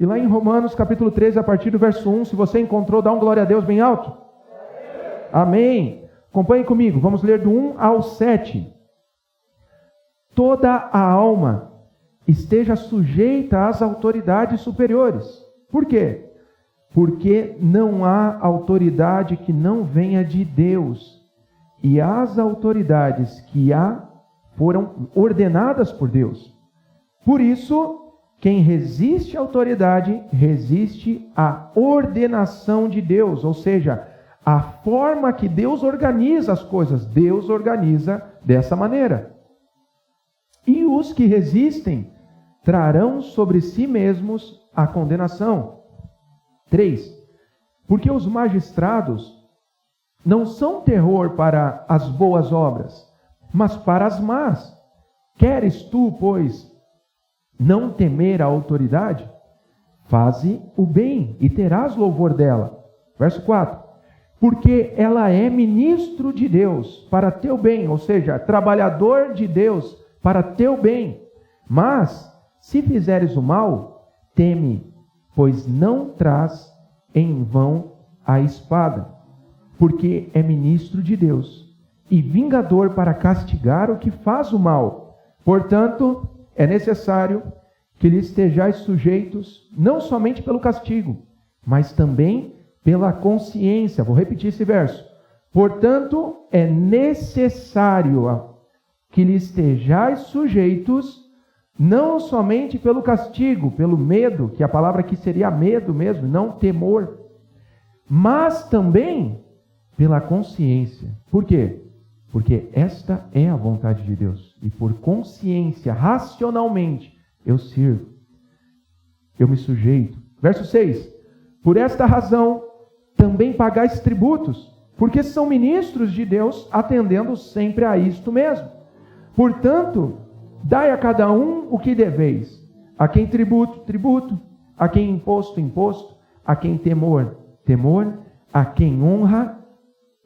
E lá em Romanos capítulo 13, a partir do verso 1, se você encontrou, dá um glória a Deus bem alto. Amém. Acompanhe comigo, vamos ler do 1 ao 7. Toda a alma esteja sujeita às autoridades superiores. Por quê? Porque não há autoridade que não venha de Deus. E as autoridades que há foram ordenadas por Deus. Por isso, quem resiste à autoridade, resiste à ordenação de Deus. Ou seja, a forma que Deus organiza as coisas. Deus organiza dessa maneira. E os que resistem trarão sobre si mesmos a condenação. 3. Porque os magistrados não são terror para as boas obras, mas para as más. Queres tu, pois, não temer a autoridade? Faze o bem e terás louvor dela. Verso 4. Porque ela é ministro de Deus para teu bem, ou seja, trabalhador de Deus para teu bem. Mas, se fizeres o mal, teme, pois não traz em vão a espada, porque é ministro de Deus e vingador para castigar o que faz o mal. Portanto, é necessário que lhe estejais sujeitos, não somente pelo castigo, mas também pela consciência. Vou repetir esse verso. Portanto, é necessário que lhe estejais sujeitos, não somente pelo castigo, pelo medo, que a palavra aqui seria medo mesmo, não temor, mas também pela consciência. Por quê? Porque esta é a vontade de Deus. E por consciência, racionalmente, eu sirvo. Eu me sujeito. Verso 6. Por esta razão, também pagais tributos, porque são ministros de Deus, atendendo sempre a isto mesmo. Portanto, dai a cada um o que deveis. A quem tributo, tributo. A quem imposto, imposto. A quem temor, temor. A quem honra,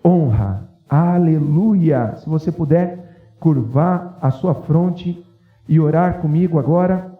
honra. Aleluia! Se você puder curvar a sua fronte e orar comigo agora.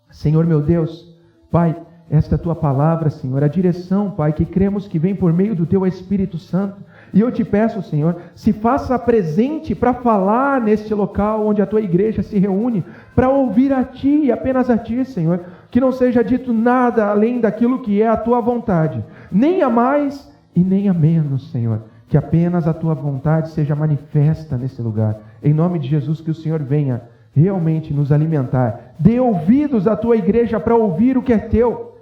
Senhor meu Deus, Pai, esta tua palavra, Senhor, a direção, Pai, que cremos que vem por meio do teu Espírito Santo. E eu te peço, Senhor, se faça presente para falar neste local onde a tua igreja se reúne, para ouvir a ti e apenas a ti, Senhor. Que não seja dito nada além daquilo que é a tua vontade, nem a mais e nem a menos, Senhor. Que apenas a tua vontade seja manifesta nesse lugar. Em nome de Jesus, que o Senhor venha realmente nos alimentar. Dê ouvidos à tua igreja para ouvir o que é teu.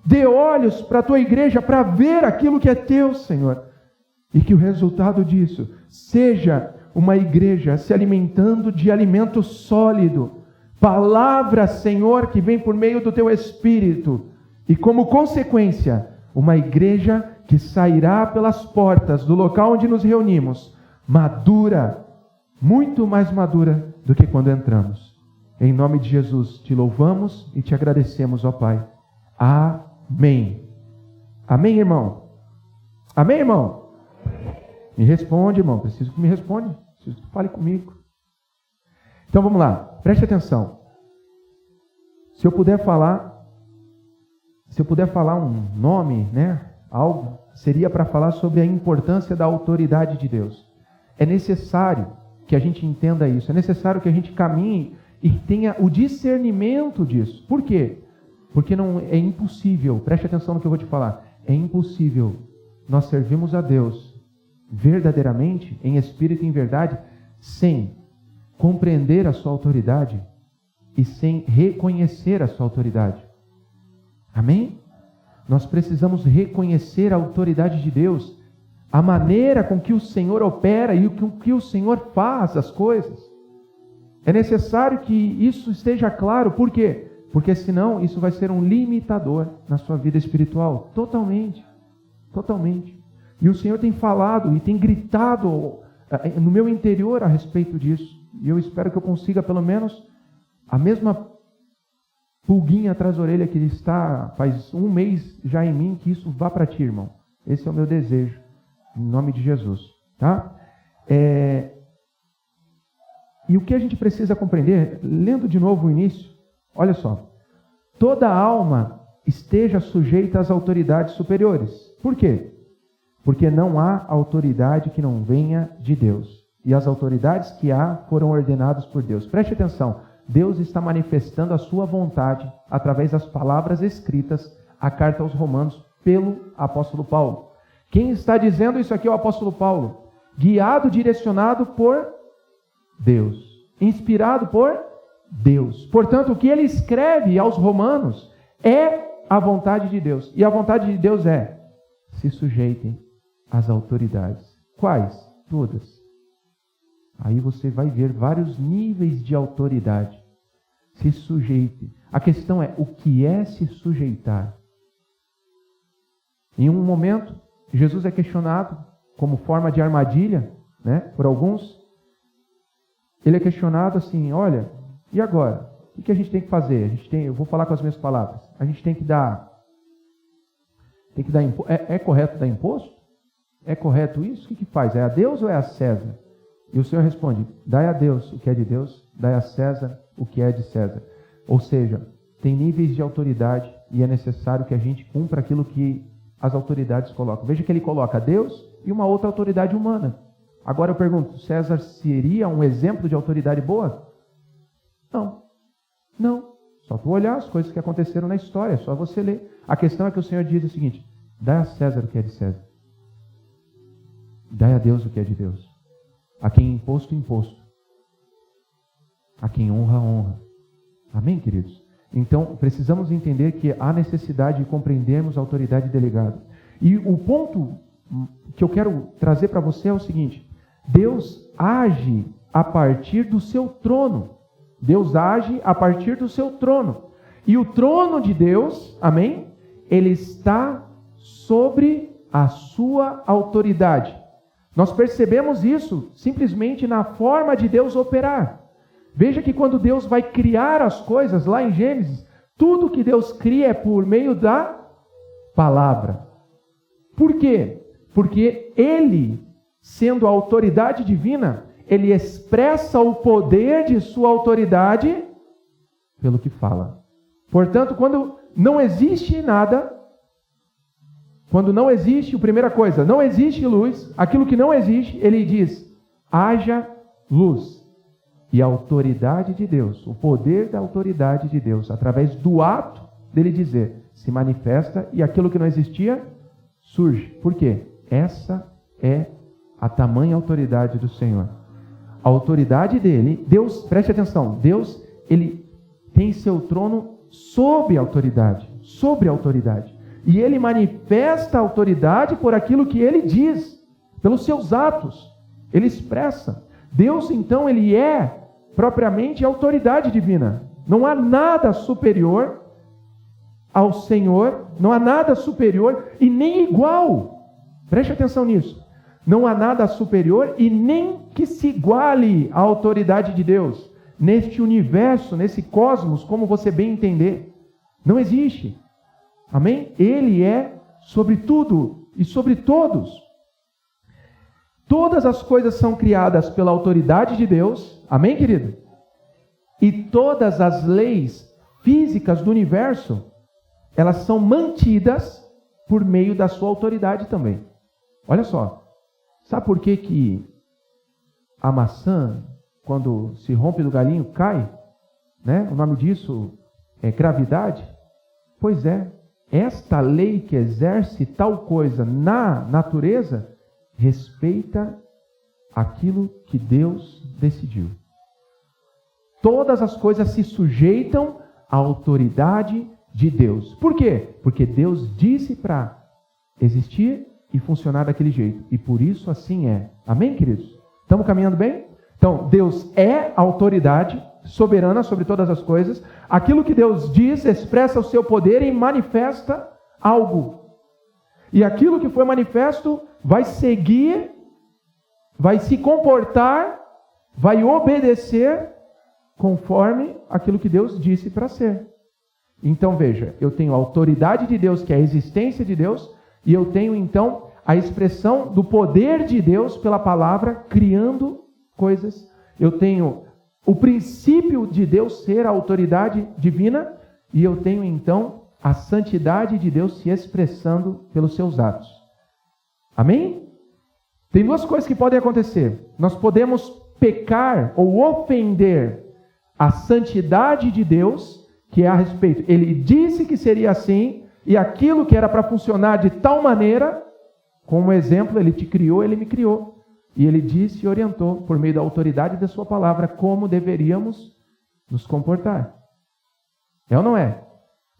Dê olhos para a tua igreja para ver aquilo que é teu, Senhor. E que o resultado disso seja uma igreja se alimentando de alimento sólido. Palavra, Senhor, que vem por meio do teu Espírito. E como consequência, uma igreja que sairá pelas portas do local onde nos reunimos, madura, muito mais madura do que quando entramos. Em nome de Jesus, te louvamos e te agradecemos, ó Pai. Amém. Amém, irmão? Amém, irmão? Me responde, irmão. Preciso que me responda. Preciso que tu fale comigo. Então vamos lá. Preste atenção. Se eu puder falar um nome, né? Algo, seria para falar sobre a importância da autoridade de Deus. É necessário que a gente entenda isso. É necessário que a gente caminhe e tenha o discernimento disso. Por quê? Porque não é impossível, preste atenção no que eu vou te falar, é impossível nós servirmos a Deus verdadeiramente, em espírito e em verdade, sem compreender a sua autoridade e sem reconhecer a sua autoridade. Amém? Nós precisamos reconhecer a autoridade de Deus, a maneira com que o Senhor opera e com que o Senhor faz as coisas. É necessário que isso esteja claro. Por quê? Porque senão isso vai ser um limitador na sua vida espiritual. Totalmente. Totalmente. E o Senhor tem falado e tem gritado no meu interior a respeito disso. E eu espero que eu consiga pelo menos a mesma pulguinha atrás da orelha que está faz um mês já em mim, que isso vá para ti, irmão. Esse é o meu desejo. Em nome de Jesus. Tá? E o que a gente precisa compreender, lendo de novo o início, olha só. Toda alma esteja sujeita às autoridades superiores. Por quê? Porque não há autoridade que não venha de Deus. E as autoridades que há foram ordenadas por Deus. Preste atenção, Deus está manifestando a sua vontade através das palavras escritas, a carta aos Romanos, pelo apóstolo Paulo. Quem está dizendo isso aqui é o apóstolo Paulo, guiado, direcionado por Deus, inspirado por Deus. Portanto, o que ele escreve aos Romanos é a vontade de Deus. E a vontade de Deus é: se sujeitem às autoridades. Quais? Todas. Aí você vai ver vários níveis de autoridade. Se sujeite. A questão é, o que é se sujeitar? Em um momento, Jesus é questionado como forma de armadilha, né, por alguns. Ele é questionado assim: olha, e agora? O que a gente tem que fazer? Eu vou falar com as minhas palavras. A gente tem que dar imposto. É correto dar imposto? É correto isso? O que faz? É a Deus ou é a César? E o Senhor responde: dai a Deus o que é de Deus, dai a César o que é de César. Ou seja, tem níveis de autoridade e é necessário que a gente cumpra aquilo que as autoridades colocam. Veja que ele coloca Deus e uma outra autoridade humana. Agora eu pergunto, César seria um exemplo de autoridade boa? Não. Só tu olhar as coisas que aconteceram na história, é só você ler. A questão é que o Senhor diz o seguinte: dai a César o que é de César. Dai a Deus o que é de Deus. A quem imposto, imposto. A quem honra, honra. Amém, queridos? Então, precisamos entender que há necessidade de compreendermos a autoridade delegada. E o ponto que eu quero trazer para você é o seguinte: Deus age a partir do seu trono. Deus age a partir do seu trono. E o trono de Deus, amém? Ele está sobre a sua autoridade. Nós percebemos isso simplesmente na forma de Deus operar. Veja que quando Deus vai criar as coisas, lá em Gênesis, tudo que Deus cria é por meio da palavra. Por quê? Porque Ele, sendo a autoridade divina, Ele expressa o poder de sua autoridade pelo que fala. Portanto, quando não existe nada, quando não existe, a primeira coisa, não existe luz, aquilo que não existe, Ele diz: haja luz. E a autoridade de Deus, o poder da autoridade de Deus, através do ato dele dizer, se manifesta e aquilo que não existia surge. Por quê? Essa é a tamanha autoridade do Senhor. A autoridade dele, Deus, preste atenção, Deus, ele tem seu trono sob a autoridade, sobre a autoridade. E ele manifesta a autoridade por aquilo que ele diz, pelos seus atos, ele expressa. Deus, então, ele é propriamente a autoridade divina. Não há nada superior ao Senhor, não há nada superior e nem igual. Preste atenção nisso. Não há nada superior e nem que se iguale à autoridade de Deus. Neste universo, nesse cosmos, como você bem entender. Não existe. Amém? Ele é sobre tudo e sobre todos. Todas as coisas são criadas pela autoridade de Deus. Amém, querido? E todas as leis físicas do universo, elas são mantidas por meio da sua autoridade também. Olha só. Sabe por que a maçã, quando se rompe do galinho, cai? Né? O nome disso é gravidade? Pois é. Esta lei que exerce tal coisa na natureza respeita aquilo que Deus decidiu. Todas as coisas se sujeitam à autoridade de Deus. Por quê? Porque Deus disse para existir e funcionar daquele jeito. E por isso assim é. Amém, queridos? Estamos caminhando bem? Então, Deus é a autoridade soberana sobre todas as coisas. Aquilo que Deus diz expressa o seu poder e manifesta algo. E aquilo que foi manifesto vai seguir, vai se comportar, vai obedecer conforme aquilo que Deus disse para ser. Então veja, eu tenho a autoridade de Deus, que é a existência de Deus, e eu tenho então a expressão do poder de Deus pela palavra, criando coisas. Eu tenho o princípio de Deus ser a autoridade divina, e eu tenho então a santidade de Deus se expressando pelos seus atos. Amém? Tem duas coisas que podem acontecer. Nós podemos pecar ou ofender a santidade de Deus, que é a respeito. Ele disse que seria assim, e aquilo que era para funcionar de tal maneira, como exemplo, ele te criou, ele me criou. E ele disse e orientou, por meio da autoridade da sua palavra, como deveríamos nos comportar. É ou não é?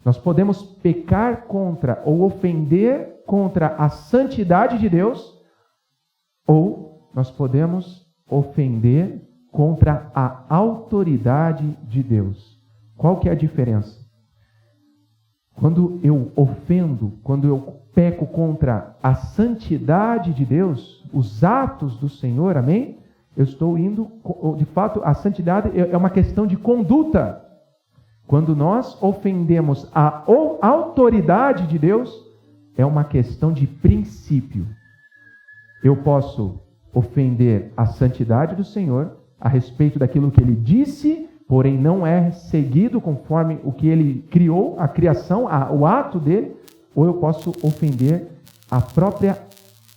Nós podemos pecar contra ou ofender contra a santidade de Deus, ou nós podemos ofender contra a autoridade de Deus. Qual que é a diferença? Quando eu ofendo, quando eu peco contra a santidade de Deus, os atos do Senhor, amém? Eu estou indo, de fato, a santidade é uma questão de conduta. Quando nós ofendemos a autoridade de Deus, é uma questão de princípio. Eu posso ofender a santidade do Senhor a respeito daquilo que Ele disse, porém não é seguido conforme o que Ele criou, a criação, o ato dele, ou eu posso ofender a própria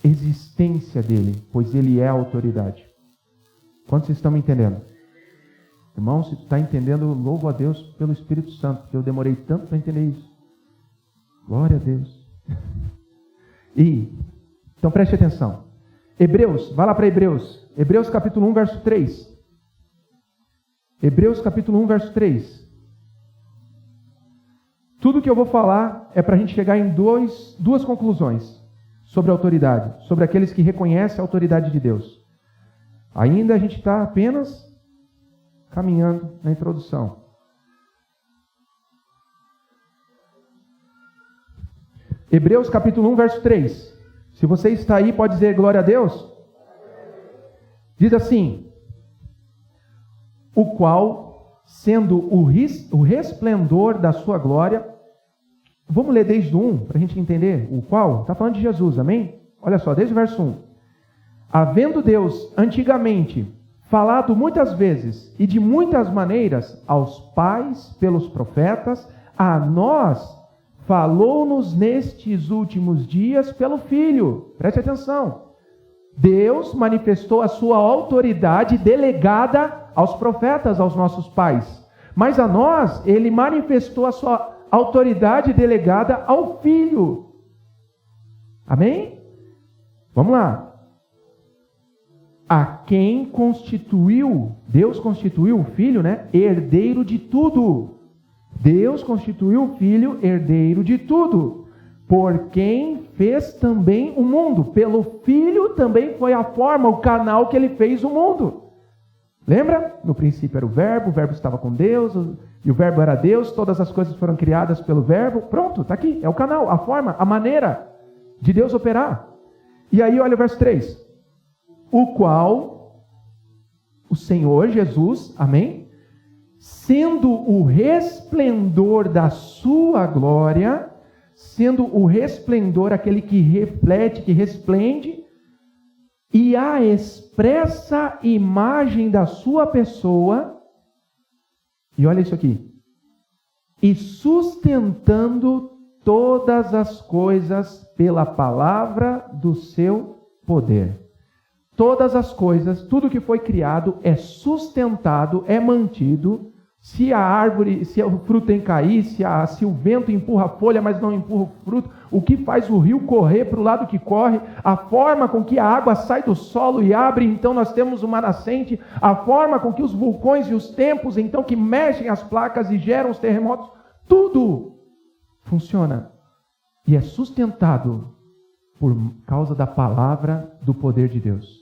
existência dele, pois Ele é a autoridade. Quantos estão me entendendo? Irmão, se tu está entendendo, louvo a Deus pelo Espírito Santo, porque eu demorei tanto para entender isso. Glória a Deus. Então preste atenção. Hebreus, vai lá para Hebreus. Hebreus capítulo 1, verso 3. Hebreus capítulo 1, verso 3. Tudo que eu vou falar é para a gente chegar em duas conclusões sobre a autoridade, sobre aqueles que reconhecem a autoridade de Deus. Ainda a gente está apenas caminhando na introdução. Hebreus capítulo 1, verso 3. Se você está aí, pode dizer glória a Deus. Diz assim: o qual, sendo o resplendor da sua glória... Vamos ler desde o 1, para a gente entender. O qual? Está falando de Jesus, amém? Olha só, desde o verso 1. Havendo Deus, antigamente, falado muitas vezes e de muitas maneiras aos pais pelos profetas, a nós falou-nos nestes últimos dias pelo Filho. Preste atenção. Deus manifestou a sua autoridade delegada aos profetas, aos nossos pais. Mas a nós, Ele manifestou a sua autoridade delegada ao Filho. Amém? Vamos lá. A quem constituiu, Deus constituiu o Filho, herdeiro de tudo. Deus constituiu o Filho herdeiro de tudo. Por quem fez também o mundo. Pelo Filho também foi a forma, o canal que Ele fez o mundo. Lembra? No princípio era o Verbo estava com Deus, e o Verbo era Deus, todas as coisas foram criadas pelo Verbo. Pronto, está aqui, é o canal, a forma, a maneira de Deus operar. E aí olha o verso 3. O qual, o Senhor Jesus, amém? Sendo o resplendor da sua glória, sendo o resplendor aquele que reflete, que resplende, e a expressa imagem da sua pessoa, e olha isso aqui, e sustentando todas as coisas pela palavra do seu poder. Todas as coisas, tudo que foi criado é sustentado, é mantido. Se a árvore, se o fruto tem que cair, se o vento empurra a folha, mas não empurra o fruto, o que faz o rio correr para o lado que corre, a forma com que a água sai do solo e abre, então nós temos uma nascente, a forma com que os vulcões e os tempos, então, que mexem as placas e geram os terremotos, tudo funciona e é sustentado por causa da palavra do poder de Deus.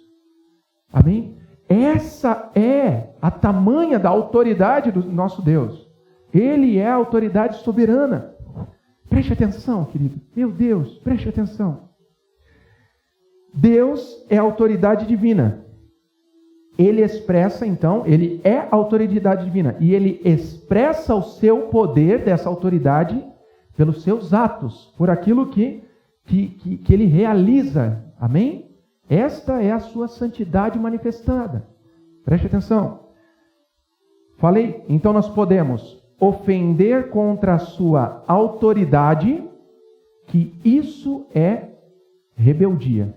Amém? Essa é a tamanha da autoridade do nosso Deus. Ele é a autoridade soberana. Preste atenção, querido. Meu Deus, preste atenção. Deus é a autoridade divina. Ele expressa, então, ele é a autoridade divina. E ele expressa o seu poder dessa autoridade pelos seus atos, por aquilo que ele realiza. Amém? Esta é a sua santidade manifestada. Preste atenção. Falei, então nós podemos ofender contra a sua autoridade, que isso é rebeldia.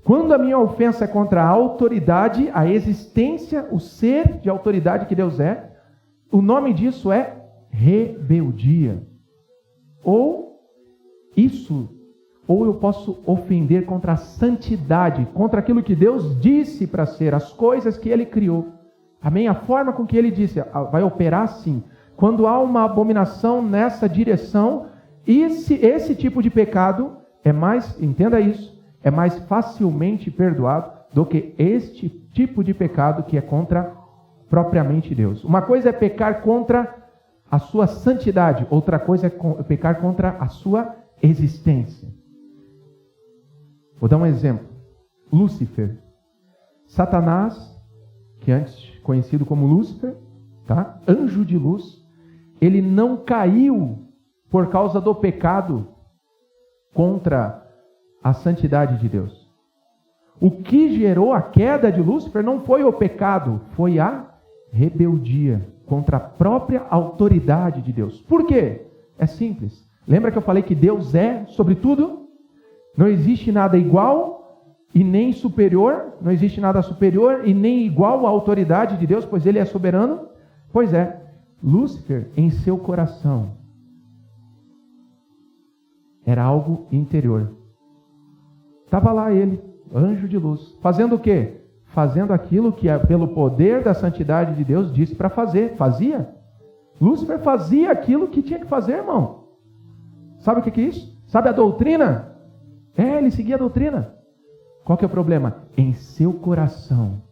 Quando a minha ofensa é contra a autoridade, a existência, o ser de autoridade que Deus é, o nome disso é rebeldia. Ou eu posso ofender contra a santidade, contra aquilo que Deus disse para ser, as coisas que Ele criou. Amém? A forma com que Ele disse, vai operar assim. Quando há uma abominação nessa direção, esse tipo de pecado é mais, entenda isso, é mais facilmente perdoado do que este tipo de pecado que é contra propriamente Deus. Uma coisa é pecar contra a sua santidade, outra coisa é pecar contra a sua existência. Vou dar um exemplo. Lúcifer. Satanás, que antes conhecido como Lúcifer, tá? Anjo de luz, ele não caiu por causa do pecado contra a santidade de Deus. O que gerou a queda de Lúcifer não foi o pecado, foi a rebeldia contra a própria autoridade de Deus. Por quê? É simples. Lembra que eu falei que Deus é sobre tudo? Não existe nada igual e nem superior, não existe nada superior e nem igual à autoridade de Deus, pois Ele é soberano. Pois é, Lúcifer em seu coração era algo interior. Estava lá ele, anjo de luz, fazendo o quê? Fazendo aquilo que pelo poder da santidade de Deus disse para fazer. Fazia. Lúcifer fazia aquilo que tinha que fazer, irmão. Sabe o que é isso? Sabe a doutrina? Ele seguia a doutrina. Qual que é o problema? Em seu coração,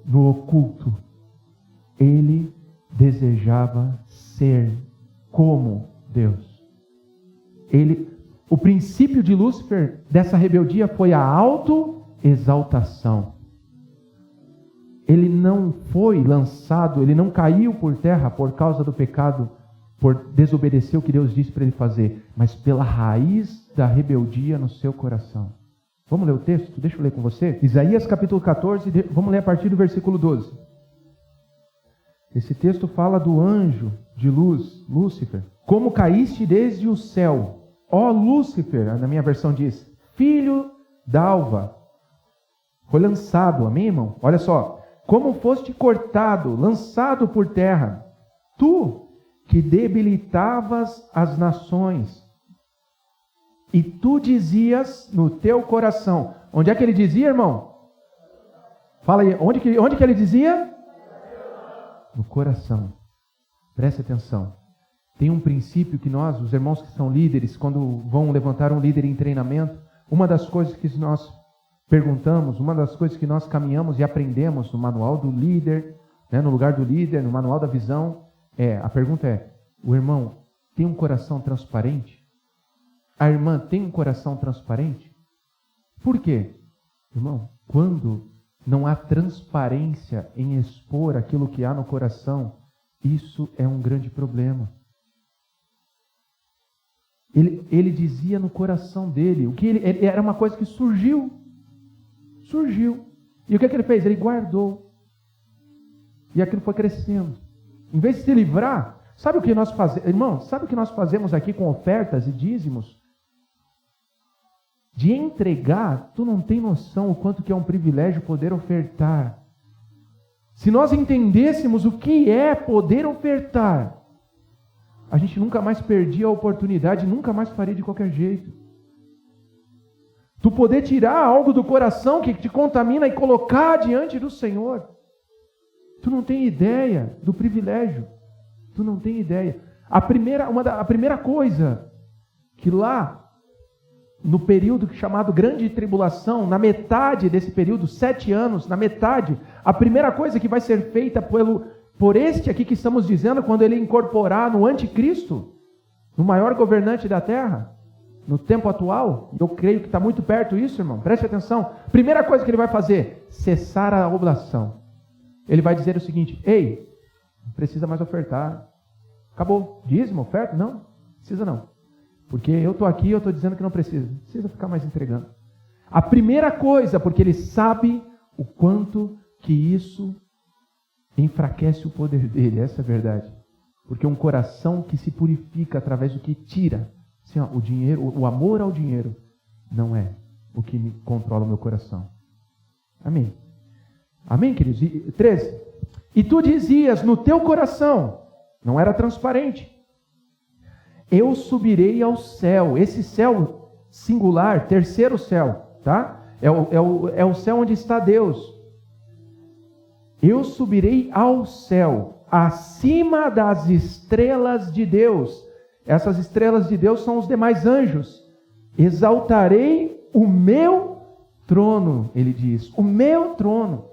no oculto, ele desejava ser como Deus. O princípio de Lúcifer, dessa rebeldia, foi a autoexaltação. Ele não foi lançado, ele não caiu por terra por causa do pecado, por desobedecer o que Deus disse para ele fazer, mas pela raiz da rebeldia no seu coração. Vamos ler o texto? Deixa eu ler com você. Isaías capítulo 14, vamos ler a partir do versículo 12. Esse texto fala do anjo de luz, Lúcifer. Como caíste desde o céu, ó Lúcifer, na minha versão diz, filho d'alva. Foi lançado, amém, irmão? Olha só. Como foste cortado, lançado por terra, tu que debilitavas as nações, e tu dizias no teu coração. Onde é que ele dizia, irmão? Fala aí, onde que ele dizia? No coração. Preste atenção. Tem um princípio que nós, os irmãos que são líderes, quando vão levantar um líder em treinamento, uma das coisas que nós perguntamos, uma das coisas que nós caminhamos e aprendemos no manual do líder, né, no lugar do líder, no manual da visão, a pergunta é, o irmão tem um coração transparente? A irmã tem um coração transparente? Por quê? Irmão, quando não há transparência em expor aquilo que há no coração, isso é um grande problema. Ele dizia no coração dele, era uma coisa que surgiu. E o que ele fez? Ele guardou. E aquilo foi crescendo. Em vez de se livrar, sabe o que nós fazemos? Irmão, sabe o que nós fazemos aqui com ofertas e dízimos? De entregar, tu não tem noção o quanto que é um privilégio poder ofertar. Se nós entendêssemos o que é poder ofertar, a gente nunca mais perdia a oportunidade, nunca mais faria de qualquer jeito. Tu poder tirar algo do coração que te contamina e colocar diante do Senhor. Tu não tem ideia do privilégio. Tu não tem ideia. A primeira coisa que lá, no período chamado Grande Tribulação, na metade desse período, 7 anos, na metade, a primeira coisa que vai ser feita por este aqui que estamos dizendo, quando ele incorporar no anticristo, no maior governante da terra, no tempo atual, eu creio que está muito perto isso, irmão, preste atenção. Primeira coisa que ele vai fazer, cessar a oblação. Ele vai dizer o seguinte, ei, não precisa mais ofertar. Acabou. Dízimo, oferta? Não, precisa não. Porque eu estou aqui e eu estou dizendo que não precisa. Não precisa ficar mais entregando. A primeira coisa, porque ele sabe o quanto que isso enfraquece o poder dele, essa é a verdade. Porque um coração que se purifica através do que tira, assim, ó, o dinheiro, o amor ao dinheiro, não é o que me controla o meu coração. Amém. Amém, queridos? 13. E tu dizias no teu coração, não era transparente, eu subirei ao céu. Esse céu singular, terceiro céu, tá? É o céu onde está Deus. Eu subirei ao céu, acima das estrelas de Deus. Essas estrelas de Deus são os demais anjos. Exaltarei o meu trono, ele diz, o meu trono.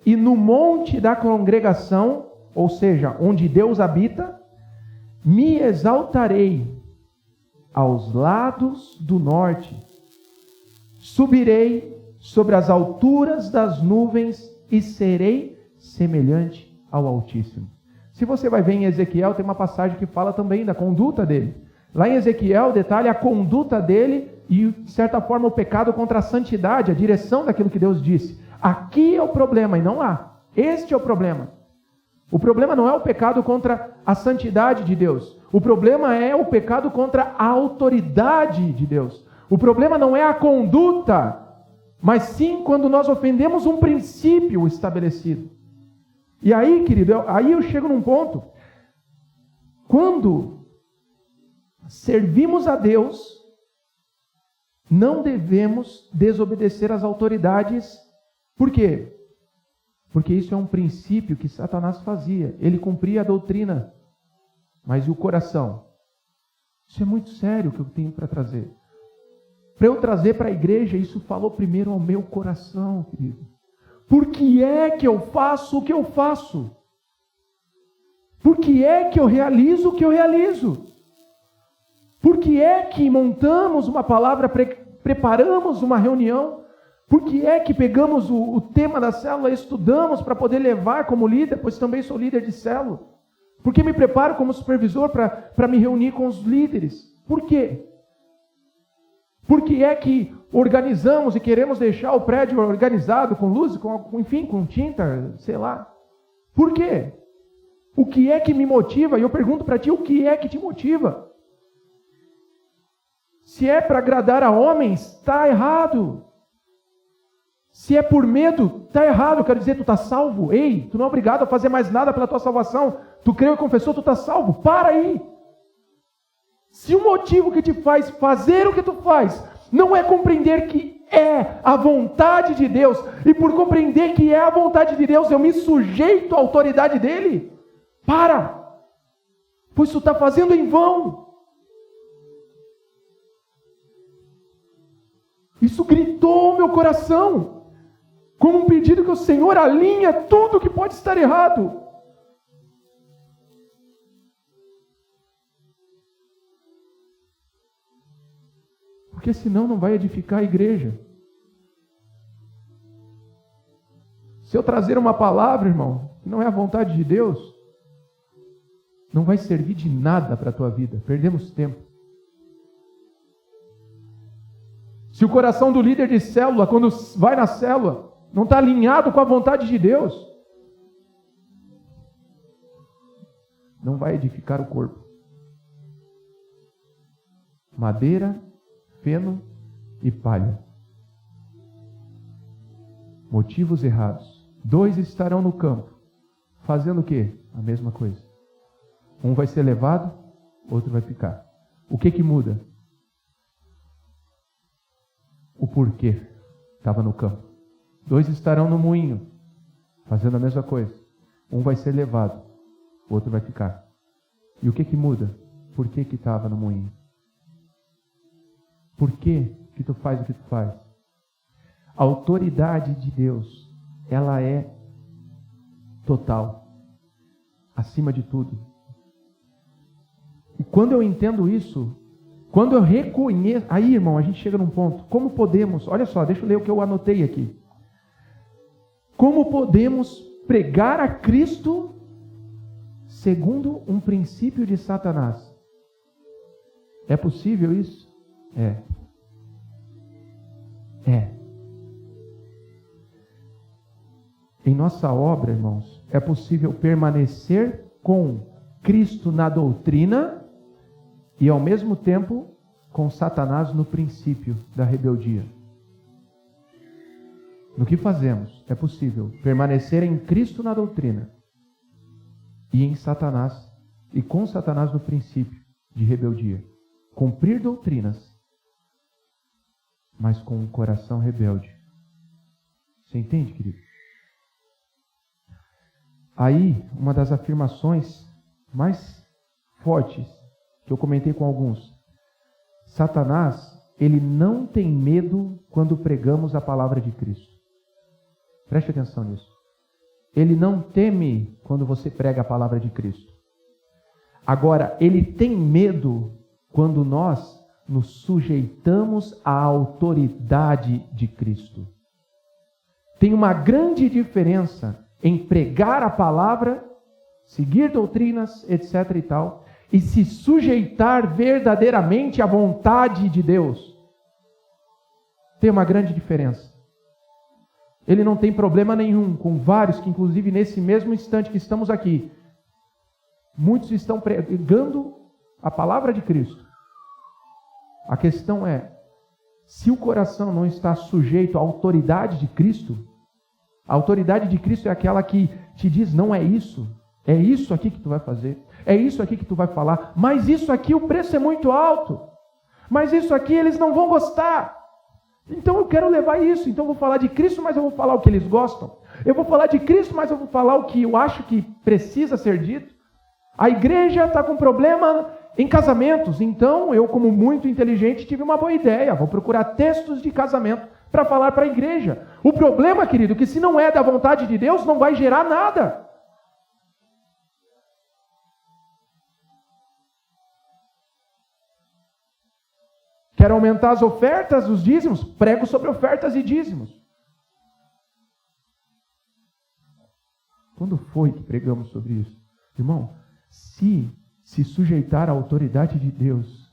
E no monte da congregação, ou seja, onde Deus habita, me exaltarei aos lados do norte. Subirei sobre as alturas das nuvens e serei semelhante ao Altíssimo. Se você vai ver em Ezequiel, tem uma passagem que fala também da conduta dele. Lá em Ezequiel detalha a conduta dele e, de certa forma, o pecado contra a santidade, a direção daquilo que Deus disse. Aqui é o problema e não lá. Este é o problema. O problema não é o pecado contra a santidade de Deus. O problema é o pecado contra a autoridade de Deus. O problema não é a conduta, mas sim quando nós ofendemos um princípio estabelecido. E aí, querido, aí eu chego num ponto. Quando servimos a Deus, não devemos desobedecer às autoridades. Por quê? Porque isso é um princípio que Satanás fazia. Ele cumpria a doutrina. Mas e o coração? Isso é muito sério o que eu tenho para trazer. Para eu trazer para a igreja, isso falou primeiro ao meu coração, querido. Por que é que eu faço o que eu faço? Por que é que eu realizo o que eu realizo? Por que é que montamos uma palavra, preparamos uma reunião? Por que é que pegamos o tema da célula e estudamos para poder levar como líder, pois também sou líder de célula? Por que me preparo como supervisor para me reunir com os líderes? Por quê? Por que é que organizamos e queremos deixar o prédio organizado com luz, enfim, com tinta, sei lá? Por quê? O que é que me motiva? E eu pergunto para ti, o que é que te motiva? Se é para agradar a homens, está errado. Se é por medo, está errado. Eu quero dizer, tu está salvo. Ei, tu não é obrigado a fazer mais nada pela tua salvação. Tu creu e confessou, tu está salvo. Para aí. Se o motivo que te faz fazer o que tu faz não é compreender que é a vontade de Deus, e por compreender que é a vontade de Deus, eu me sujeito à autoridade dele, para. Pois tu está fazendo em vão. Isso gritou ao meu coração, como um pedido que o Senhor alinha tudo que pode estar errado. Porque senão não vai edificar a igreja. Se eu trazer uma palavra, irmão, que não é a vontade de Deus, não vai servir de nada para a tua vida. Perdemos tempo. Se o coração do líder de célula, quando vai na célula, não está alinhado com a vontade de Deus, não vai edificar o corpo. Madeira, feno e palha. Motivos errados. 2 estarão no campo, fazendo o quê? A mesma coisa. Um vai ser levado, outro vai ficar. O que muda? O porquê estava no campo. 2 estarão no moinho, fazendo a mesma coisa. Um vai ser levado, outro vai ficar. E o que muda? Por que estava no moinho? Por que tu faz o que tu faz? A autoridade de Deus, ela é total, acima de tudo. E quando eu entendo isso, quando eu reconheço... Aí, irmão, a gente chega num ponto. Como podemos... Olha só, deixa eu ler o que eu anotei aqui. Como podemos pregar a Cristo segundo um princípio de Satanás? É possível isso? É. Em nossa obra, irmãos, é possível permanecer com Cristo na doutrina e ao mesmo tempo com Satanás no princípio da rebeldia. No que fazemos, é possível permanecer em Cristo na doutrina e em Satanás, e com Satanás no princípio de rebeldia. Cumprir doutrinas, mas com um coração rebelde. Você entende, querido? Aí, uma das afirmações mais fortes que eu comentei com alguns. Satanás, ele não tem medo quando pregamos a palavra de Cristo. Preste atenção nisso. Ele não teme quando você prega a palavra de Cristo. Agora, ele tem medo quando nós nos sujeitamos à autoridade de Cristo. Tem uma grande diferença em pregar a palavra, seguir doutrinas, etc. e tal, e se sujeitar verdadeiramente à vontade de Deus. Tem uma grande diferença. Ele não tem problema nenhum com vários que, inclusive, nesse mesmo instante que estamos aqui, muitos estão pregando a palavra de Cristo. A questão é, se o coração não está sujeito à autoridade de Cristo, a autoridade de Cristo é aquela que te diz, não é isso aqui que tu vai fazer, é isso aqui que tu vai falar, mas isso aqui o preço é muito alto, mas isso aqui eles não vão gostar. Então eu quero levar isso, então eu vou falar de Cristo, mas eu vou falar o que eles gostam. Eu vou falar de Cristo, mas eu vou falar o que eu acho que precisa ser dito. A igreja está com problema em casamentos, então eu, como muito inteligente, tive uma boa ideia. Vou procurar textos de casamento para falar para a igreja. O problema, querido, é que se não é da vontade de Deus, não vai gerar nada. Quero aumentar as ofertas, os dízimos? Prego sobre ofertas e dízimos. Quando foi que pregamos sobre isso? Irmão, se sujeitar à autoridade de Deus,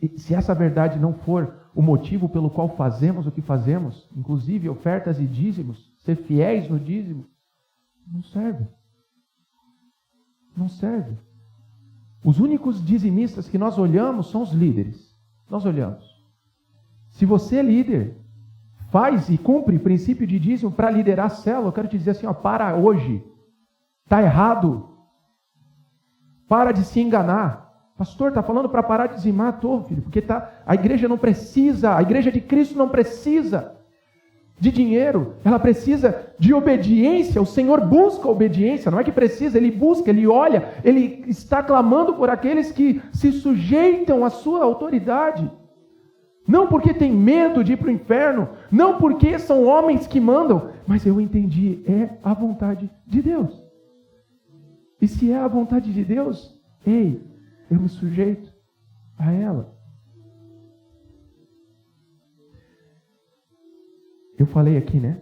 e se essa verdade não for o motivo pelo qual fazemos o que fazemos, inclusive ofertas e dízimos, ser fiéis no dízimo, não serve. Não serve. Os únicos dizimistas que nós olhamos são os líderes. Nós olhamos. Se você é líder, faz e cumpre o princípio de dízimo para liderar a célula, eu quero te dizer assim, para hoje. Está errado. Para de se enganar. Pastor, está falando para parar de dizimar? Filho, porque a igreja não precisa, a igreja de Cristo não precisa de dinheiro, ela precisa de obediência. O Senhor busca obediência, não é que precisa, Ele busca, Ele olha, Ele está clamando por aqueles que se sujeitam à sua autoridade. Não porque tem medo de ir para o inferno, não porque são homens que mandam, mas eu entendi, é a vontade de Deus. E se é a vontade de Deus, eu me sujeito a ela. Eu falei aqui, né?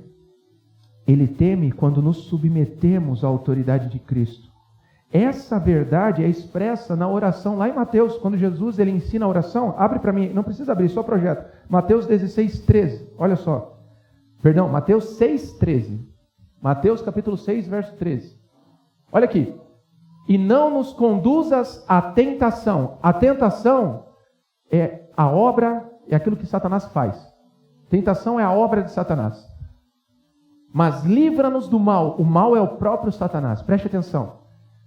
Ele teme quando nos submetemos à autoridade de Cristo. Essa verdade é expressa na oração lá em Mateus, quando Jesus ele ensina a oração. Abre para mim, não precisa abrir, só projeto. Mateus 16:13. Olha só. Perdão, Mateus 6:13. Mateus capítulo 6, verso 13. Olha aqui. E não nos conduzas à tentação. A tentação é a obra, é aquilo que Satanás faz. Tentação é a obra de Satanás. Mas livra-nos do mal. O mal é o próprio Satanás. Preste atenção.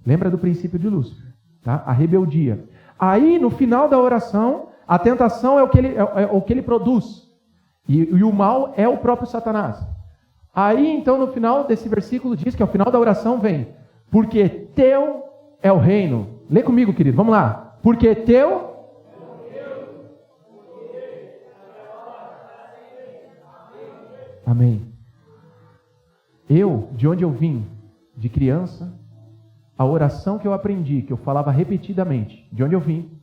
Lembra do princípio de Lúcifer, tá? A rebeldia. Aí, no final da oração, a tentação é o que ele produz. E o mal é o próprio Satanás. Aí, então, no final desse versículo, diz que ao final da oração vem: porque teu é o reino. Lê comigo, querido. Vamos lá. Porque teu... Amém. De onde eu vim, de criança, a oração que eu aprendi, que eu falava repetidamente, de onde eu vim,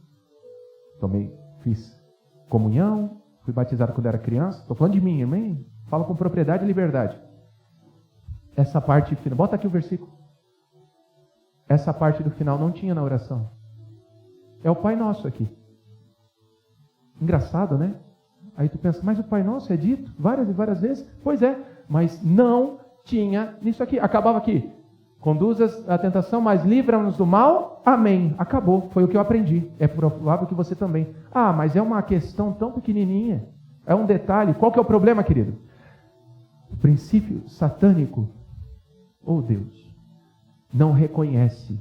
fiz comunhão, fui batizado quando era criança, estou falando de mim, amém? Falo com propriedade e liberdade. Essa parte final, bota aqui o versículo. Essa parte do final não tinha na oração. É o Pai Nosso aqui. Engraçado, né? Aí tu pensa, mas o Pai Nosso é dito várias e várias vezes? Pois é, mas não tinha nisso aqui. Acabava aqui. Conduz a tentação, mas livra-nos do mal. Amém. Acabou. Foi o que eu aprendi. É provável que você também. Ah, mas é uma questão tão pequenininha. É um detalhe. Qual que é o problema, querido? O princípio satânico, Deus, não reconhece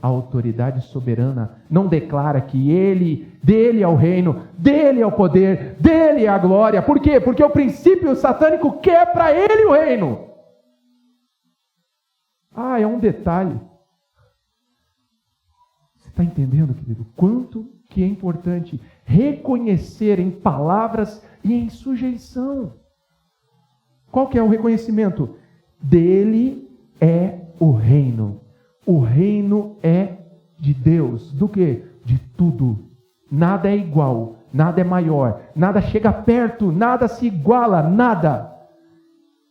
a autoridade soberana, não declara que dele é o reino, dele é o poder, dele é a glória. Por quê? Porque o princípio satânico quer para ele o reino. Ah, é um detalhe. Você está entendendo, querido? Quanto que é importante reconhecer em palavras e em sujeição. Qual que é o reconhecimento? Dele é o reino. O reino é de Deus. Do quê? De tudo. Nada é igual, nada é maior, nada chega perto, nada se iguala, nada.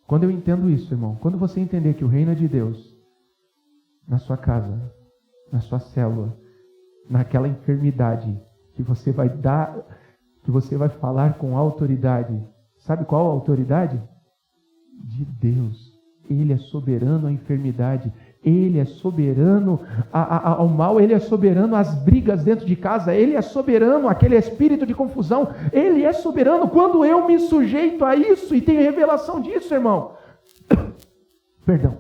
Quando eu entendo isso, irmão, quando você entender que o reino é de Deus, na sua casa, na sua célula, naquela enfermidade que você vai dar, que você vai falar com autoridade. Sabe qual a autoridade? De Deus. Ele é soberano à enfermidade. Ele é soberano ao mal. Ele é soberano às brigas dentro de casa. Ele é soberano àquele espírito de confusão. Ele é soberano. Quando eu me sujeito a isso e tenho revelação disso, irmão, perdão,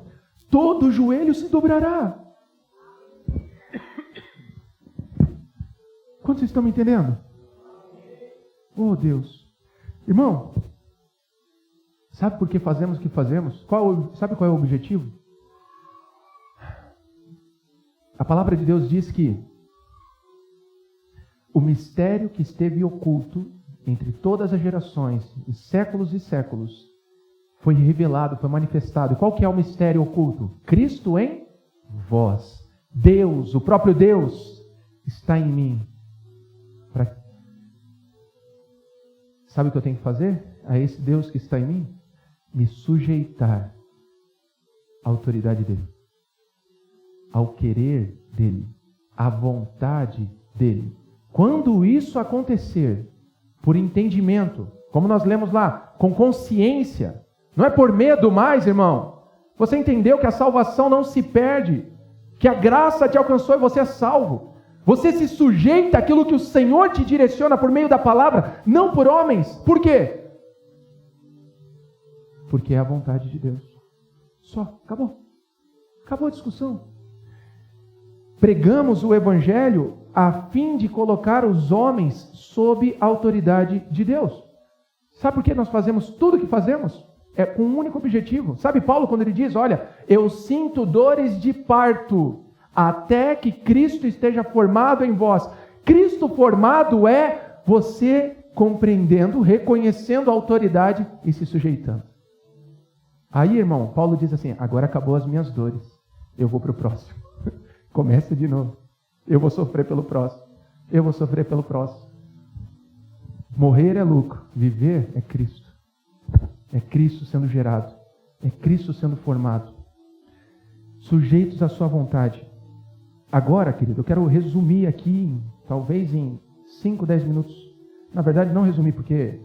todo joelho se dobrará. Quantos estão me entendendo? Oh, Deus. Irmão, sabe por que fazemos o que fazemos? Sabe qual é o objetivo? A palavra de Deus diz que o mistério que esteve oculto entre todas as gerações, e séculos, foi revelado, foi manifestado. E qual que é o mistério oculto? Cristo em vós. Deus, o próprio Deus, está em mim. Sabe o que eu tenho que fazer? A esse Deus que está em mim? Me sujeitar à autoridade dele, ao querer dele, à vontade dele. Quando isso acontecer, por entendimento, como nós lemos lá, com consciência, não é por medo mais, irmão. Você entendeu que a salvação não se perde, que a graça te alcançou e você é salvo. Você se sujeita àquilo que o Senhor te direciona por meio da palavra, não por homens. Por quê? Porque é a vontade de Deus. Só, acabou. Acabou a discussão. Pregamos o Evangelho a fim de colocar os homens sob a autoridade de Deus. Sabe por que nós fazemos tudo o que fazemos? É com um único objetivo. Sabe Paulo quando ele diz, olha, eu sinto dores de parto, até que Cristo esteja formado em vós. Cristo formado é você compreendendo, reconhecendo a autoridade e se sujeitando. Aí, irmão, Paulo diz assim, agora acabou as minhas dores, eu vou para o próximo. Começa de novo. Eu vou sofrer pelo próximo. Eu vou sofrer pelo próximo. Morrer é lucro, viver é Cristo. É Cristo sendo gerado. É Cristo sendo formado. Sujeitos à sua vontade. Agora, querido, eu quero resumir aqui, talvez em 5, 10 minutos. Na verdade, não resumir, porque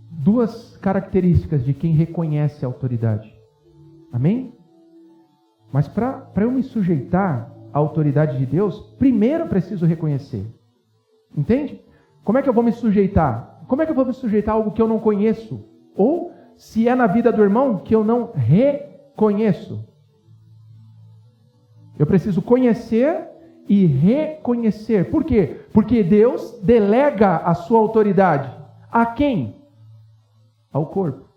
duas características de quem reconhece a autoridade. Amém? Mas para eu me sujeitar à autoridade de Deus, primeiro eu preciso reconhecer. Entende? Como é que eu vou me sujeitar? Como é que eu vou me sujeitar a algo que eu não conheço? Ou, se é na vida do irmão, que eu não reconheço? Eu preciso conhecer e reconhecer. Por quê? Porque Deus delega a sua autoridade. A quem? Ao corpo.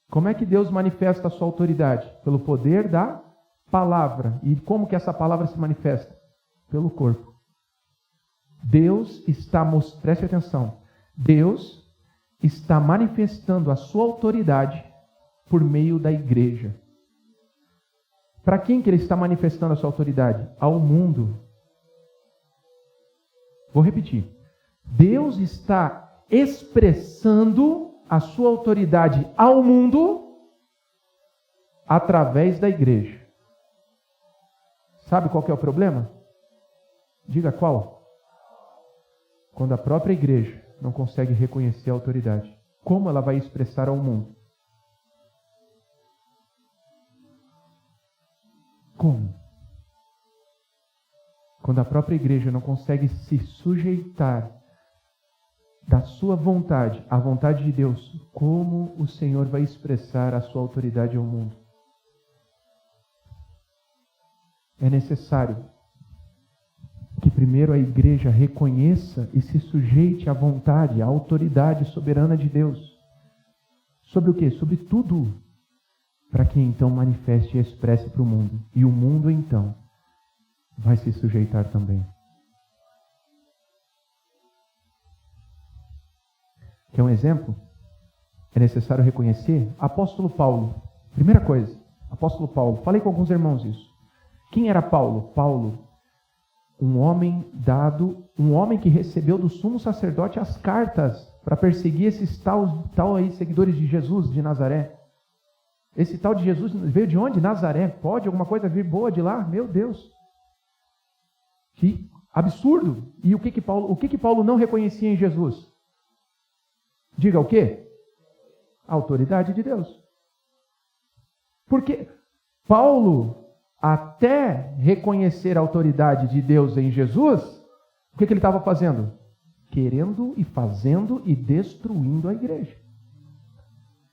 Como é que Deus manifesta a sua autoridade? Pelo poder da palavra. E como que essa palavra se manifesta? Pelo corpo. Deus está, preste atenção, Deus está manifestando a sua autoridade por meio da igreja. Para quem que ele está manifestando a sua autoridade? Ao mundo. Vou repetir. Deus está expressando a sua autoridade ao mundo através da igreja. Sabe qual que é o problema? Diga qual? Quando a própria igreja não consegue reconhecer a autoridade. Como ela vai expressar ao mundo? Como? Quando a própria igreja não consegue se sujeitar da sua vontade à vontade de Deus, como o Senhor vai expressar a sua autoridade ao mundo? É necessário que primeiro a igreja reconheça e se sujeite à vontade, à autoridade soberana de Deus. Sobre o quê? Sobre tudo. Para que então manifeste e expresse para o mundo. E o mundo então vai se sujeitar também. Quer um exemplo? É necessário reconhecer? Apóstolo Paulo. Primeira coisa, apóstolo Paulo. Falei com alguns irmãos isso. Quem era Paulo? Paulo, um homem que recebeu do sumo sacerdote as cartas para perseguir esses tal aí seguidores de Jesus de Nazaré. Esse tal de Jesus veio de onde? Nazaré. Pode alguma coisa vir boa de lá? Meu Deus. Que absurdo. E o que Paulo não reconhecia em Jesus? Diga o quê? A autoridade de Deus. Porque Paulo, até reconhecer a autoridade de Deus em Jesus, o que ele estava fazendo? Querendo e fazendo e destruindo a igreja.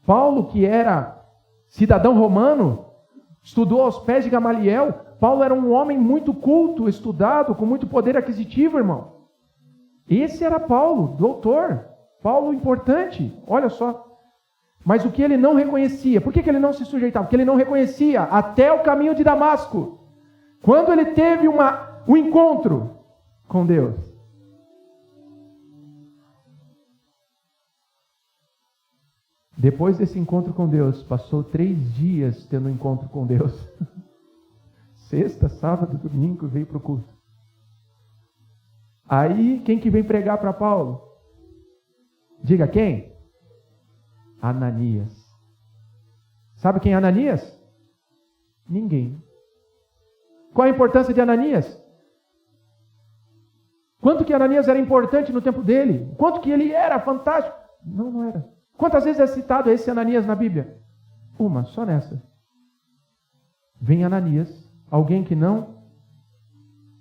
Paulo, que era cidadão romano, estudou aos pés de Gamaliel. Paulo era um homem muito culto, estudado, com muito poder aquisitivo, irmão. Esse era Paulo, doutor. Paulo importante, olha só. Mas o que ele não reconhecia, por que ele não se sujeitava? Porque ele não reconhecia até o caminho de Damasco. Quando ele teve um encontro com Deus. Depois desse encontro com Deus, passou 3 dias tendo um encontro com Deus. Sexta, sábado, domingo, veio para o culto. Aí, quem que vem pregar para Paulo? Diga quem? Ananias. Sabe quem é Ananias? Ninguém. Qual a importância de Ananias? Quanto que Ananias era importante no tempo dele? Quanto que ele era fantástico? Não era. Quantas vezes é citado esse Ananias na Bíblia? Uma, só nessa. Vem Ananias, alguém que não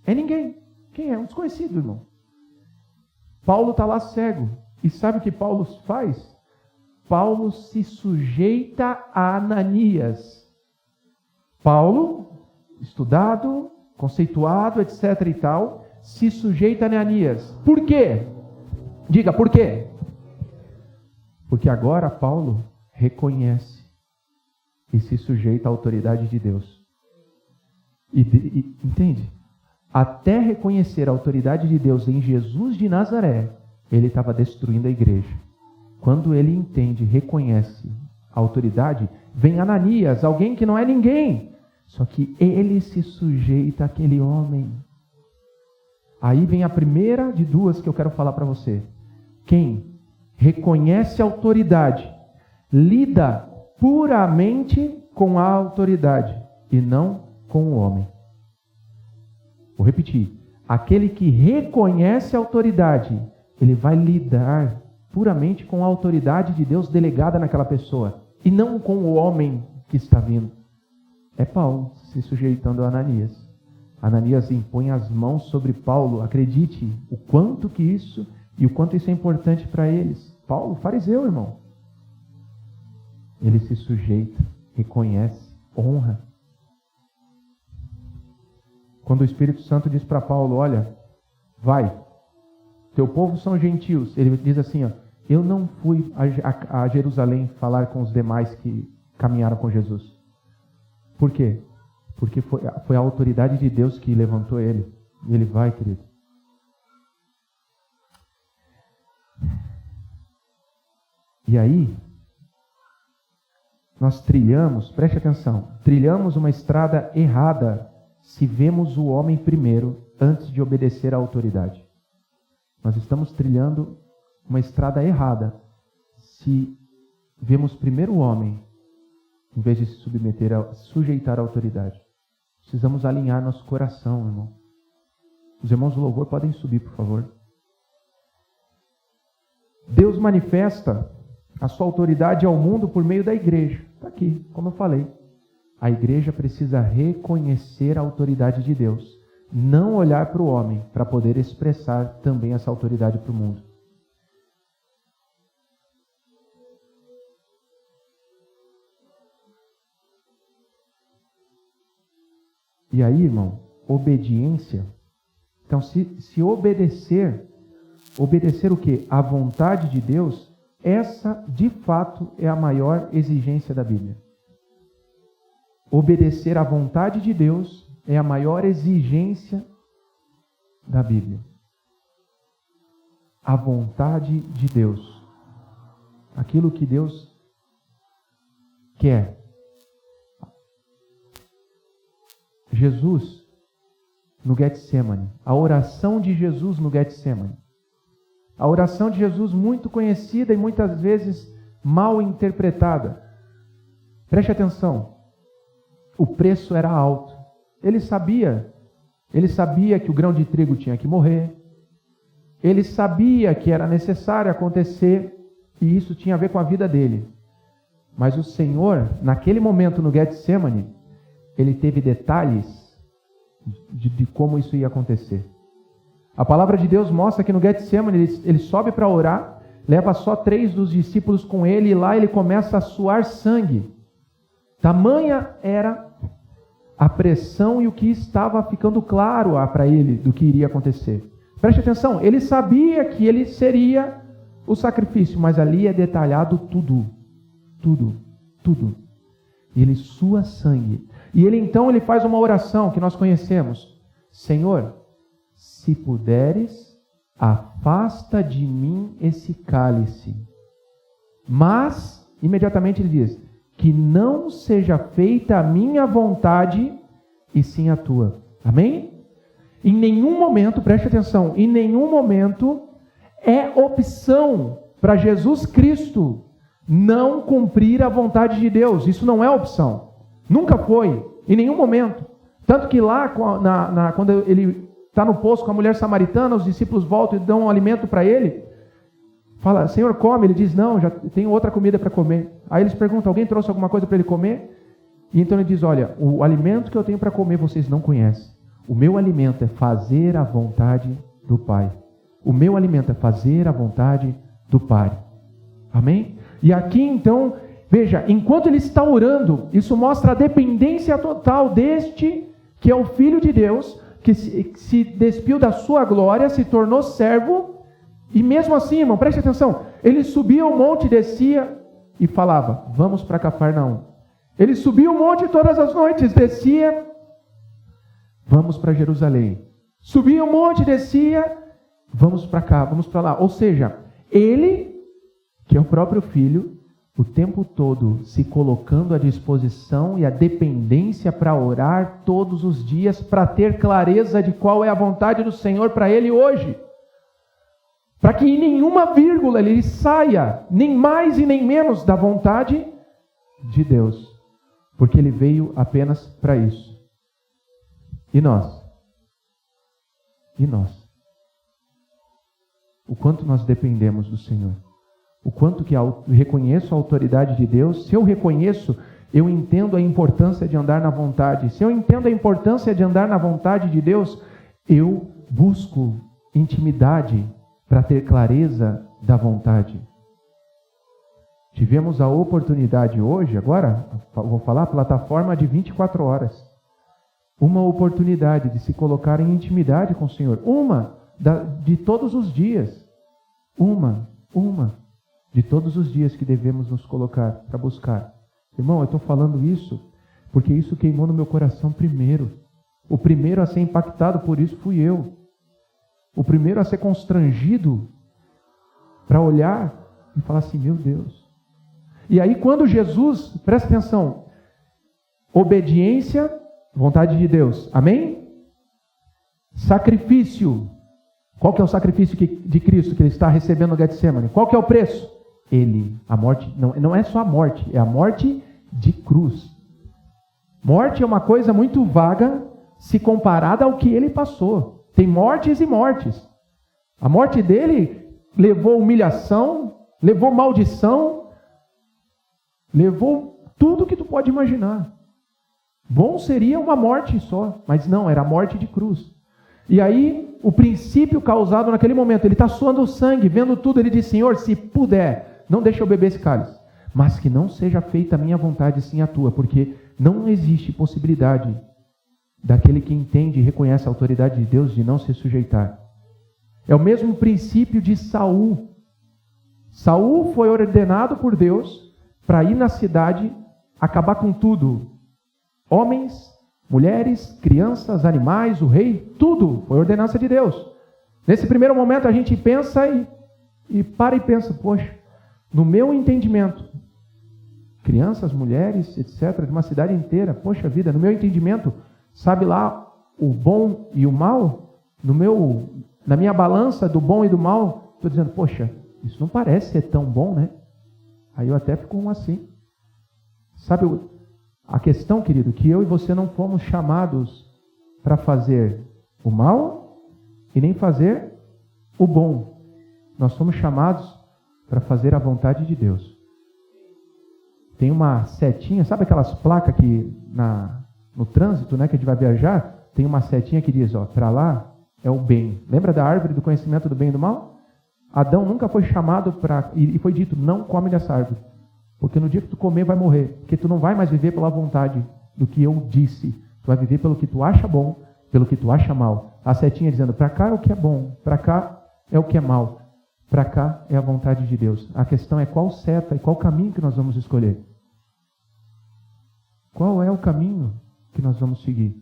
é ninguém. Quem é? Um desconhecido, irmão. Paulo está lá cego. E sabe o que Paulo faz? Paulo se sujeita a Ananias. Paulo, estudado, conceituado, etc. e tal, se sujeita a Ananias. Por quê? Diga, por quê? Porque agora Paulo reconhece e se sujeita à autoridade de Deus. Entende? Até reconhecer a autoridade de Deus em Jesus de Nazaré, ele estava destruindo a igreja. Quando ele entende, reconhece a autoridade, vem Ananias, alguém que não é ninguém. Só que ele se sujeita àquele homem. Aí vem a primeira de duas que eu quero falar para você. Quem reconhece a autoridade, lida puramente com a autoridade e não com o homem. Vou repetir. Aquele que reconhece a autoridade, ele vai lidar puramente com a autoridade de Deus delegada naquela pessoa e não com o homem que está vindo. É Paulo se sujeitando a Ananias. Ananias impõe as mãos sobre Paulo. Acredite o quanto que isso e o quanto isso é importante para eles. Paulo, fariseu, irmão. Ele se sujeita, reconhece, honra. Quando o Espírito Santo diz para Paulo, olha, vai, teu povo são gentios. Ele diz assim, ó, eu não fui a Jerusalém falar com os demais que caminharam com Jesus. Por quê? Porque foi a autoridade de Deus que levantou ele. E ele vai, querido. E aí, nós preste atenção, trilhamos uma estrada errada se vemos o homem primeiro antes de obedecer à autoridade. Nós estamos trilhando uma estrada errada se vemos primeiro o homem em vez de se sujeitar à autoridade. Precisamos alinhar nosso coração, irmão. Os irmãos do louvor podem subir, por favor. Deus manifesta a sua autoridade ao mundo por meio da igreja. Está aqui, como eu falei. a igreja precisa reconhecer a autoridade de Deus, não olhar para o homem para poder expressar também essa autoridade para o mundo. E aí, irmão, obediência. Então, se obedecer o quê? A vontade de Deus, essa, de fato, é a maior exigência da Bíblia. Obedecer à vontade de Deus é a maior exigência da Bíblia. A vontade de Deus. Aquilo que Deus quer. Jesus, no Getsemane, a oração de Jesus no Getsemane. A oração de Jesus muito conhecida e muitas vezes mal interpretada. Preste atenção. O preço era alto. Ele sabia que o grão de trigo tinha que morrer. Ele sabia que era necessário acontecer e isso tinha a ver com a vida dele. Mas o Senhor, naquele momento no Getsemane, ele teve detalhes de como isso ia acontecer. A palavra de Deus mostra que no Getsemane ele sobe para orar, leva só 3 dos discípulos com ele e lá ele começa a suar sangue. Tamanha era a pressão e o que estava ficando claro para ele do que iria acontecer. Preste atenção, ele sabia que ele seria o sacrifício, mas ali é detalhado tudo. E ele sua sangue. E ele faz uma oração que nós conhecemos. Senhor, se puderes, afasta de mim esse cálice. Mas, imediatamente ele diz, que não seja feita a minha vontade, e sim a tua. Amém? Em nenhum momento, preste atenção, em nenhum momento é opção para Jesus Cristo não cumprir a vontade de Deus. Isso não é opção. Nunca foi, em nenhum momento. Tanto que lá, quando ele está no poço com a mulher samaritana, os discípulos voltam e dão um alimento para ele. Fala, Senhor, come. Ele diz, não, já tenho outra comida para comer. Aí eles perguntam, alguém trouxe alguma coisa para ele comer? E então ele diz, olha, o alimento que eu tenho para comer vocês não conhecem. O meu alimento é fazer a vontade do Pai. O meu alimento é fazer a vontade do Pai. Amém? E aqui então, veja, enquanto ele está orando, isso mostra a dependência total deste que é o Filho de Deus, que se despiu da sua glória, se tornou servo, e mesmo assim, irmão, preste atenção, ele subia o monte, descia e falava, vamos para Cafarnaum. Ele subia o monte todas as noites, descia, vamos para Jerusalém. Subia o monte, descia, vamos para cá, vamos para lá. Ou seja, ele, que é o próprio Filho, o tempo todo se colocando à disposição e à dependência para orar todos os dias, para ter clareza de qual é a vontade do Senhor para ele hoje. Para que em nenhuma vírgula ele saia, nem mais e nem menos da vontade de Deus. Porque ele veio apenas para isso. E nós? E nós? O quanto nós dependemos do Senhor? O quanto que eu reconheço a autoridade de Deus? Se eu reconheço, eu entendo a importância de andar na vontade. Se eu entendo a importância de andar na vontade de Deus, eu busco intimidade para ter clareza da vontade. Tivemos a oportunidade hoje, agora, vou falar, plataforma de 24 horas. Uma oportunidade de se colocar em intimidade com o Senhor. De todos os dias. Uma de todos os dias que devemos nos colocar para buscar. Irmão, eu estou falando isso porque isso queimou no meu coração primeiro. O primeiro a ser impactado por isso fui eu. O primeiro a ser constrangido para olhar e falar assim, meu Deus. E aí quando Jesus, presta atenção, obediência, vontade de Deus, amém? Sacrifício. Qual que é o sacrifício de Cristo que ele está recebendo no Getsemane? Qual que é o preço? A morte, não é só a morte, é a morte de cruz. Morte é uma coisa muito vaga se comparada ao que ele passou. Tem mortes e mortes. A morte dele levou humilhação, levou maldição, levou tudo que tu pode imaginar. Bom seria uma morte só, mas não, era a morte de cruz. E aí, o princípio causado naquele momento, ele está suando sangue, vendo tudo, ele diz, Senhor, se puder, não deixa eu beber esse cálice, mas que não seja feita a minha vontade, sim a tua, porque não existe possibilidade daquele que entende e reconhece a autoridade de Deus de não se sujeitar. É o mesmo princípio de Saul. Saul foi ordenado por Deus para ir na cidade, acabar com tudo. Homens, mulheres, crianças, animais, o rei, tudo foi ordenança de Deus. Nesse primeiro momento a gente pensa e para e pensa, poxa, no meu entendimento, crianças, mulheres, etc., de uma cidade inteira, poxa vida, no meu entendimento, sabe lá o bom e o mal? Na minha balança do bom e do mal, estou dizendo, poxa, isso não parece ser tão bom, né? Aí eu até fico assim. Sabe, a questão, querido, que eu e você não fomos chamados para fazer o mal e nem fazer o bom. Nós somos chamados para fazer a vontade de Deus. Tem uma setinha, sabe aquelas placas que no trânsito, né, que a gente vai viajar, tem uma setinha que diz, ó, para lá é o bem. Lembra da árvore do conhecimento do bem e do mal? Adão nunca foi chamado e foi dito, não come dessa árvore. Porque no dia que tu comer vai morrer. Porque tu não vai mais viver pela vontade do que eu disse. Tu vai viver pelo que tu acha bom, pelo que tu acha mal. A setinha dizendo, para cá é o que é bom, para cá é o que é mal. Para cá é a vontade de Deus. A questão é qual seta e qual caminho que nós vamos escolher. Qual é o caminho que nós vamos seguir?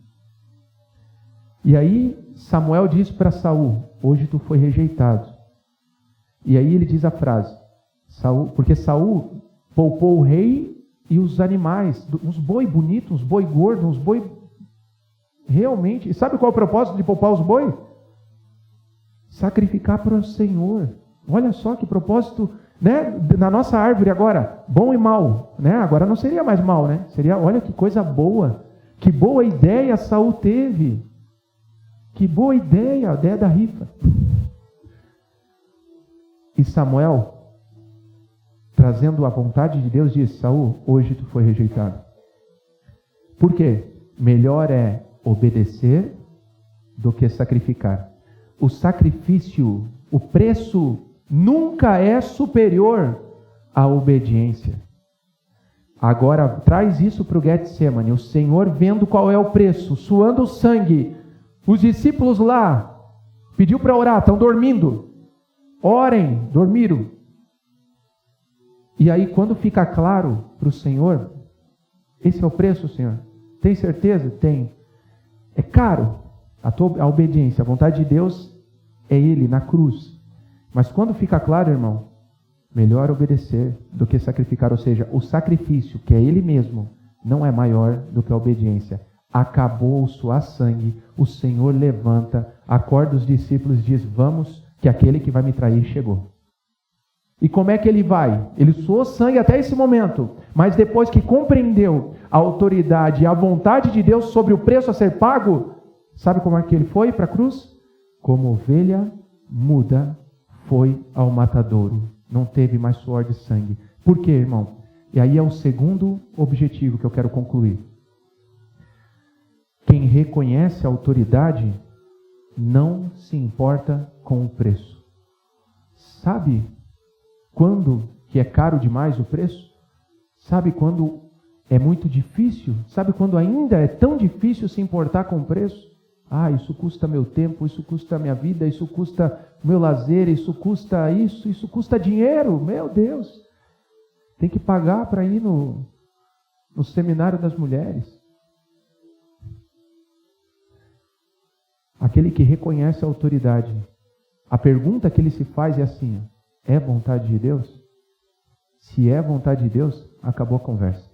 E aí Samuel diz para Saul, hoje tu foi rejeitado. E aí ele diz a frase, porque Saul poupou o rei e os animais, uns boi bonitos, uns boi gordos, uns boi realmente. E sabe qual é o propósito de poupar os boi? Sacrificar para o Senhor. Olha só que propósito, né? Na nossa árvore agora, bom e mal, né? Agora não seria mais mal, né? Seria, olha que coisa boa, que boa ideia Saul teve, que boa ideia, a ideia da rifa. E Samuel, trazendo a vontade de Deus, disse, Saul, hoje tu foi rejeitado. Por quê? Melhor é obedecer do que sacrificar. O sacrifício, o preço nunca é superior à obediência. Agora, traz isso para o Getsemane. O Senhor vendo qual é o preço, suando o sangue. Os discípulos lá, pediu para orar, estão dormindo. Orem, dormiram. E aí quando fica claro para o Senhor, esse é o preço, Senhor? Tem certeza? Tem. É caro a obediência, a vontade de Deus é Ele na cruz. Mas quando fica claro, irmão, melhor obedecer do que sacrificar. Ou seja, o sacrifício, que é Ele mesmo, não é maior do que a obediência. Acabou o suar sangue, o Senhor levanta, acorda os discípulos e diz, vamos, que aquele que vai me trair chegou. E como é que ele vai? Ele suou sangue até esse momento, mas depois que compreendeu a autoridade e a vontade de Deus sobre o preço a ser pago, sabe como é que ele foi para a cruz? Como ovelha muda foi ao matadouro. Não teve mais suor de sangue. Por quê, irmão? E aí é o segundo objetivo que eu quero concluir. Quem reconhece a autoridade não se importa com o preço. Sabe quando que é caro demais o preço? Sabe quando é muito difícil? Sabe quando ainda é tão difícil se importar com o preço? Ah, isso custa meu tempo, isso custa minha vida, isso custa meu lazer, isso custa dinheiro, meu Deus. Tem que pagar para ir no seminário das mulheres. Aquele que reconhece a autoridade, a pergunta que ele se faz é assim, é vontade de Deus? Se é vontade de Deus, acabou a conversa.